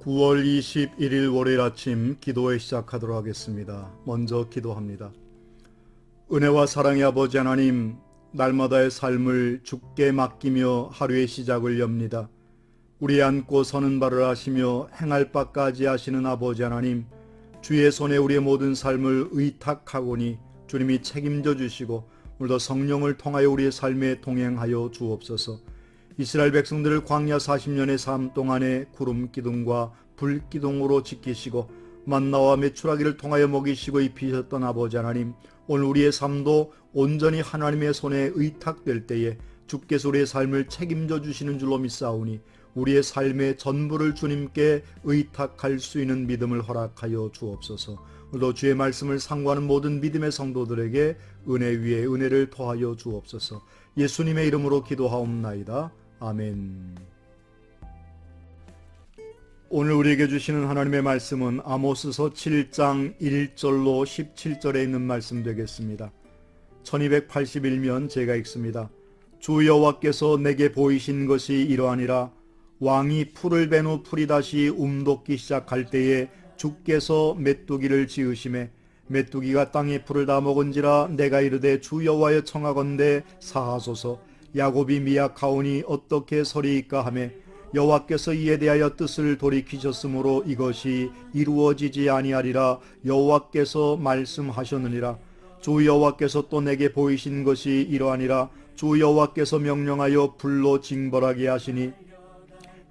9월 21일 월요일 아침 기도회 시작하도록 하겠습니다. 먼저 기도합니다. 은혜와 사랑의 아버지 하나님, 날마다의 삶을 주께 맡기며 하루의 시작을 엽니다. 우리 앉고 서는 바를 하시며 행할 바까지 하시는 아버지 하나님, 주의 손에 우리의 모든 삶을 의탁하오니 주님이 책임져 주시고 오늘도 성령을 통하여 우리의 삶에 동행하여 주옵소서. 이스라엘 백성들을 광야 40년의 삶 동안에 구름 기둥과 불 기둥으로 지키시고 만나와 메추라기를 통하여 먹이시고 입히셨던 아버지 하나님, 오늘 우리의 삶도 온전히 하나님의 손에 의탁될 때에 주께서 우리의 삶을 책임져 주시는 줄로 믿사오니 우리의 삶의 전부를 주님께 의탁할 수 있는 믿음을 허락하여 주옵소서. 오늘도 주의 말씀을 상고하는 모든 믿음의 성도들에게 은혜 위에 은혜를 더하여 주옵소서. 예수님의 이름으로 기도하옵나이다. 아멘. 오늘 우리에게 주시는 하나님의 말씀은 아모스서 7장 1절로 17절에 있는 말씀 되겠습니다. 1281면 제가 읽습니다. 주 여호와께서 내게 보이신 것이 이러하니라. 왕이 풀을 벤 후 풀이 다시 움돋기 시작할 때에 주께서 메뚜기를 지으심에 메뚜기가 땅에 풀을 다 먹은지라. 내가 이르되 주 여호와여 청하건대 사하소서. 야곱이 미약하오니 어떻게 서리이까 하매 여호와께서 이에 대하여 뜻을 돌이키셨으므로 이것이 이루어지지 아니하리라. 여호와께서 말씀하셨느니라. 주 여호와께서 또 내게 보이신 것이 이러하니라. 주 여호와께서 명령하여 불로 징벌하게 하시니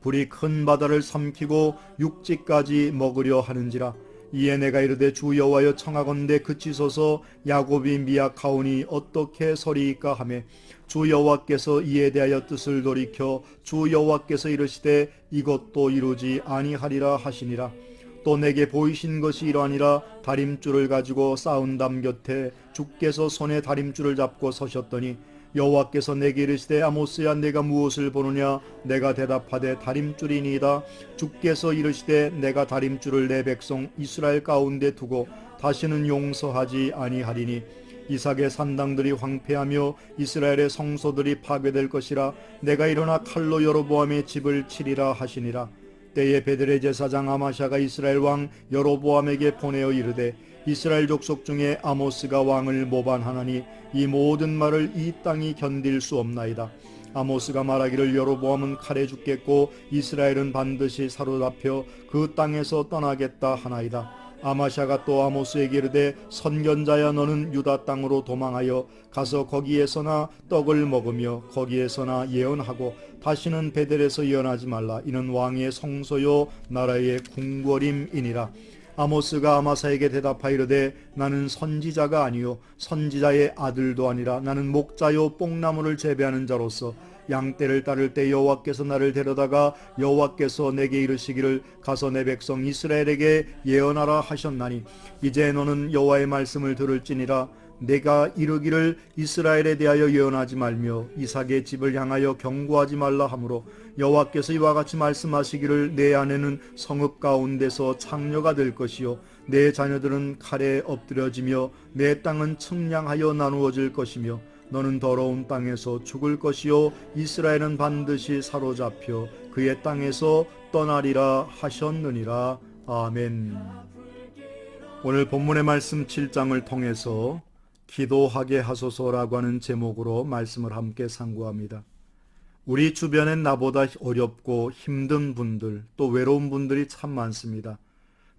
불이 큰 바다를 삼키고 육지까지 먹으려 하는지라. 이에 내가 이르되 주 여호와여 청하건대 그치소서. 야곱이 미약하오니 어떻게 서리이까 하매 주 여호와께서 이에 대하여 뜻을 돌이켜 주 여호와께서 이르시되 이것도 이루지 아니하리라 하시니라. 또 내게 보이신 것이 이러하니라. 다림줄을 가지고 싸운 담 곁에 주께서 손에 다림줄을 잡고 서셨더니 여호와께서 내게 이르시되 아모스야 내가 무엇을 보느냐. 내가 대답하되 다림줄이니이다. 주께서 이르시되 내가 다림줄을 내 백성 이스라엘 가운데 두고 다시는 용서하지 아니하리니 이삭의 산당들이 황폐하며 이스라엘의 성소들이 파괴될 것이라. 내가 일어나 칼로 여로보암의 집을 치리라 하시니라. 때에 베델의 제사장 아마샤가 이스라엘 왕 여로보암에게 보내어 이르되 이스라엘 족속 중에 아모스가 왕을 모반하나니 이 모든 말을 이 땅이 견딜 수 없나이다. 아모스가 말하기를 여로보암은 칼에 죽겠고 이스라엘은 반드시 사로잡혀 그 땅에서 떠나겠다 하나이다. 아마샤가 또 아모스에게 이르되 선견자야 너는 유다 땅으로 도망하여 가서 거기에서나 떡을 먹으며 거기에서나 예언하고 다시는 베델에서 예언하지 말라. 이는 왕의 성소요 나라의 궁궐임이니라. 아모스가 아마사에게 대답하여 이르되 나는 선지자가 아니요 선지자의 아들도 아니라 나는 목자요 뽕나무를 재배하는 자로서 양떼를 따를 때 여호와께서 나를 데려다가 여호와께서 내게 이르시기를 가서 내 백성 이스라엘에게 예언하라 하셨나니 이제 너는 여호와의 말씀을 들을지니라. 내가 이르기를 이스라엘에 대하여 예언하지 말며 이삭의 집을 향하여 경고하지 말라 하므로 여호와께서 이와 같이 말씀하시기를 내 아내는 성읍 가운데서 창녀가 될 것이요 내 자녀들은 칼에 엎드려지며 내 땅은 측량하여 나누어질 것이며 너는 더러운 땅에서 죽을 것이요 이스라엘은 반드시 사로잡혀 그의 땅에서 떠나리라 하셨느니라. 아멘. 오늘 본문의 말씀 7장을 통해서 기도하게 하소서라고 하는 제목으로 말씀을 함께 상고합니다. 우리 주변엔 나보다 어렵고 힘든 분들, 또 외로운 분들이 참 많습니다.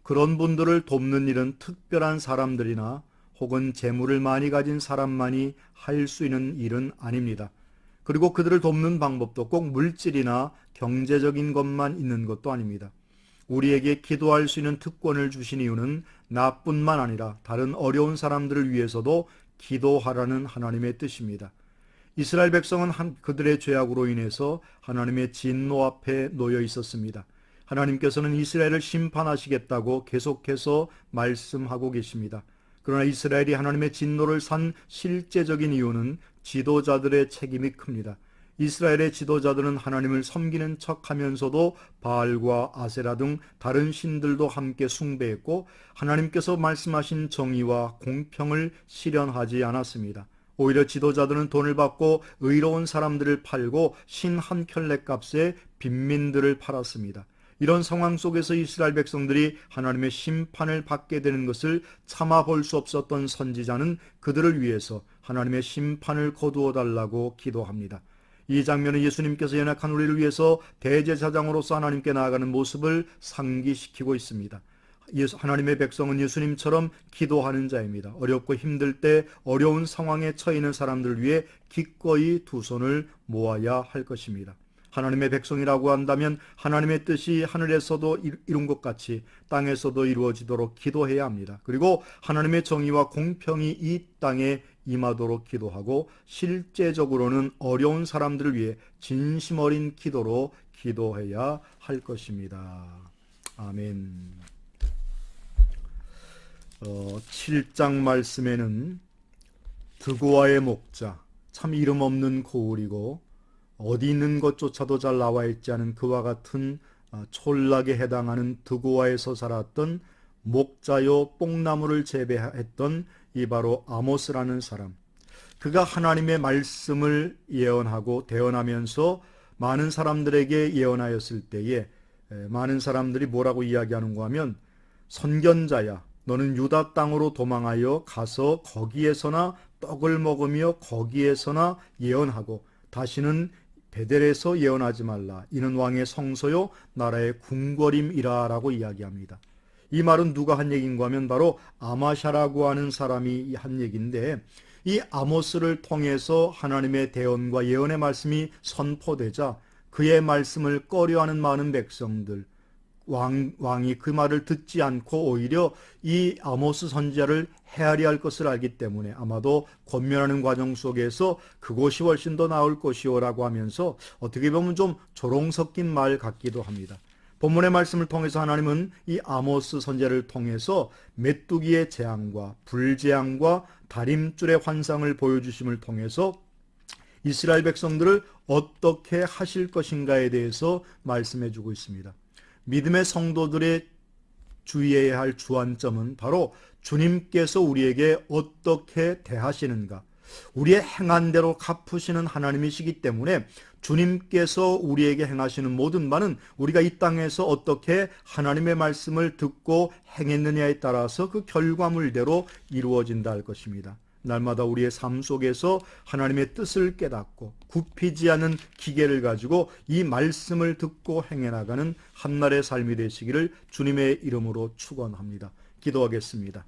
그런 분들을 돕는 일은 특별한 사람들이나 혹은 재물을 많이 가진 사람만이 할 수 있는 일은 아닙니다. 그리고 그들을 돕는 방법도 꼭 물질이나 경제적인 것만 있는 것도 아닙니다. 우리에게 기도할 수 있는 특권을 주신 이유는 나뿐만 아니라 다른 어려운 사람들을 위해서도 기도하라는 하나님의 뜻입니다. 이스라엘 백성은 그들의 죄악으로 인해서 하나님의 진노 앞에 놓여 있었습니다. 하나님께서는 이스라엘을 심판하시겠다고 계속해서 말씀하고 계십니다. 그러나 이스라엘이 하나님의 진노를 산 실제적인 이유는 지도자들의 책임이 큽니다. 이스라엘의 지도자들은 하나님을 섬기는 척하면서도 바알과 아세라 등 다른 신들도 함께 숭배했고 하나님께서 말씀하신 정의와 공평을 실현하지 않았습니다. 오히려 지도자들은 돈을 받고 의로운 사람들을 팔고 신 한 켤레 값에 빈민들을 팔았습니다. 이런 상황 속에서 이스라엘 백성들이 하나님의 심판을 받게 되는 것을 참아볼 수 없었던 선지자는 그들을 위해서 하나님의 심판을 거두어 달라고 기도합니다. 이 장면은 예수님께서 연약한 우리를 위해서 대제사장으로서 하나님께 나아가는 모습을 상기시키고 있습니다. 하나님의 백성은 예수님처럼 기도하는 자입니다. 어렵고 힘들 때 어려운 상황에 처해 있는 사람들을 위해 기꺼이 두 손을 모아야 할 것입니다. 하나님의 백성이라고 한다면 하나님의 뜻이 하늘에서도 이룬 것 같이 땅에서도 이루어지도록 기도해야 합니다. 그리고 하나님의 정의와 공평이 이 땅에 임하도록 기도하고 실제적으로는 어려운 사람들을 위해 진심 어린 기도로 기도해야 할 것입니다. 아멘. 7장 말씀에는 드고아의 목자, 참 이름 없는 고을이고 어디 있는 것조차도 잘 나와 있지 않은 그와 같은 촌락에 해당하는 드고아에서 살았던 목자요 뽕나무를 재배했던 이 바로 아모스라는 사람, 그가 하나님의 말씀을 예언하고 대언하면서 많은 사람들에게 예언하였을 때에 많은 사람들이 뭐라고 이야기하는가 하면, 선견자야, 너는 유다 땅으로 도망하여 가서 거기에서나 떡을 먹으며 거기에서나 예언하고 다시는 베델에서 예언하지 말라. 이는 왕의 성소요 나라의 궁궐임이라 라고 이야기합니다. 이 말은 누가 한 얘기인가 하면 바로 아마샤라고 하는 사람이 한 얘기인데, 이 아모스를 통해서 하나님의 대언과 예언의 말씀이 선포되자 그의 말씀을 꺼려하는 많은 백성들, 왕이 그 말을 듣지 않고 오히려 이 아모스 선지자를 헤아려 할 것을 알기 때문에 아마도 권면하는 과정 속에서 그곳이 훨씬 더 나을 것이오라고 하면서 어떻게 보면 좀 조롱 섞인 말 같기도 합니다. 본문의 말씀을 통해서 하나님은 이 아모스 선지자를 통해서 메뚜기의 재앙과 불재앙과 다림줄의 환상을 보여주심을 통해서 이스라엘 백성들을 어떻게 하실 것인가에 대해서 말씀해 주고 있습니다. 믿음의 성도들의 주의해야 할 주안점은 바로 주님께서 우리에게 어떻게 대하시는가, 우리의 행한 대로 갚으시는 하나님이시기 때문에 주님께서 우리에게 행하시는 모든 바는 우리가 이 땅에서 어떻게 하나님의 말씀을 듣고 행했느냐에 따라서 그 결과물대로 이루어진다 할 것입니다. 날마다 우리의 삶 속에서 하나님의 뜻을 깨닫고 굽히지 않은 기계를 가지고 이 말씀을 듣고 행해나가는 한날의 삶이 되시기를 주님의 이름으로 축원합니다. 기도하겠습니다.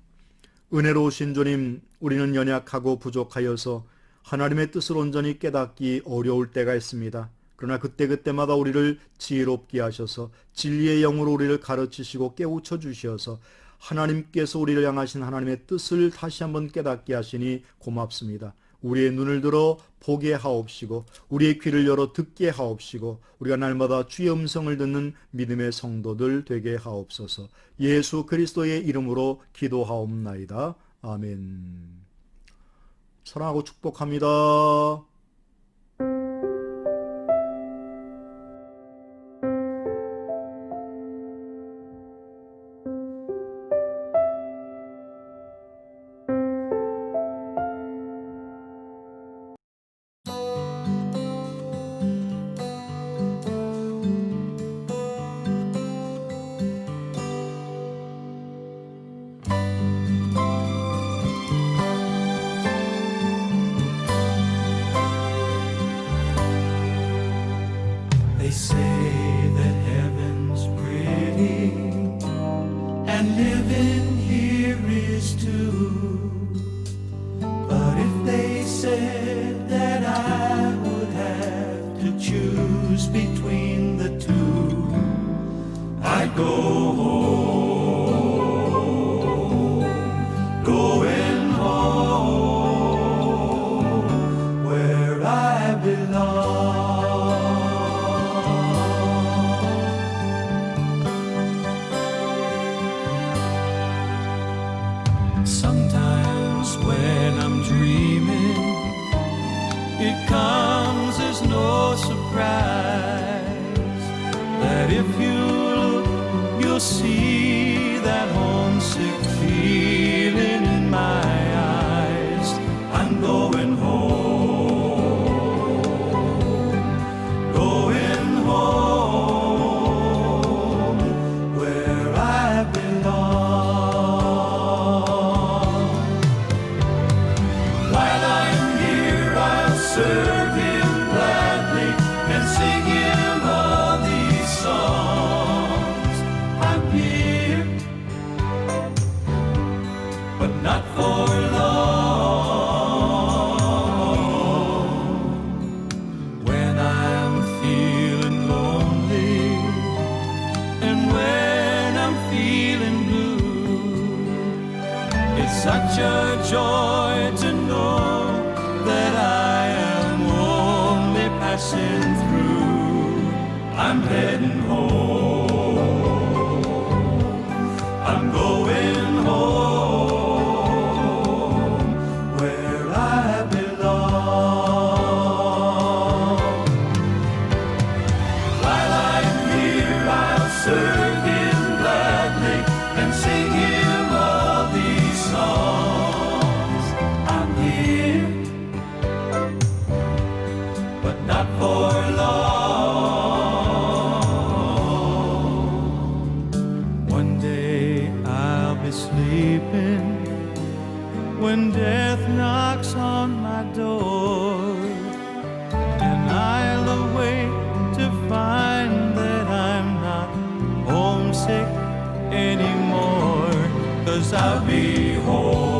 은혜로우신 주님, 우리는 연약하고 부족하여서 하나님의 뜻을 온전히 깨닫기 어려울 때가 있습니다. 그러나 그때그때마다 우리를 지혜롭게 하셔서 진리의 영으로 우리를 가르치시고 깨우쳐 주셔서 하나님께서 우리를 향하신 하나님의 뜻을 다시 한번 깨닫게 하시니 고맙습니다. 우리의 눈을 들어 보게 하옵시고 우리의 귀를 열어 듣게 하옵시고 우리가 날마다 주의 음성을 듣는 믿음의 성도들 되게 하옵소서. 예수 그리스도의 이름으로 기도하옵나이다. 아멘. 사랑하고 축복합니다. They say that heaven's pretty and living here is too. But if they said that I would have to choose between the two, I'd go home, going home where I belong. Sometimes when I'm dreaming, it comes as no surprise that if you look, you'll see that homesick feeling in my eyes. I'm going home, going home such a joy to know that I am only passing through. I'm heading home. I'm going home where I belong. While I'm here, I'll serve Him gladly and sing Him all these songs. I'm here, but not for long. One day I'll be sleeping when death knocks on my door, and I'll awake to find that I'm not homesick anymore, 'cause I'll be home.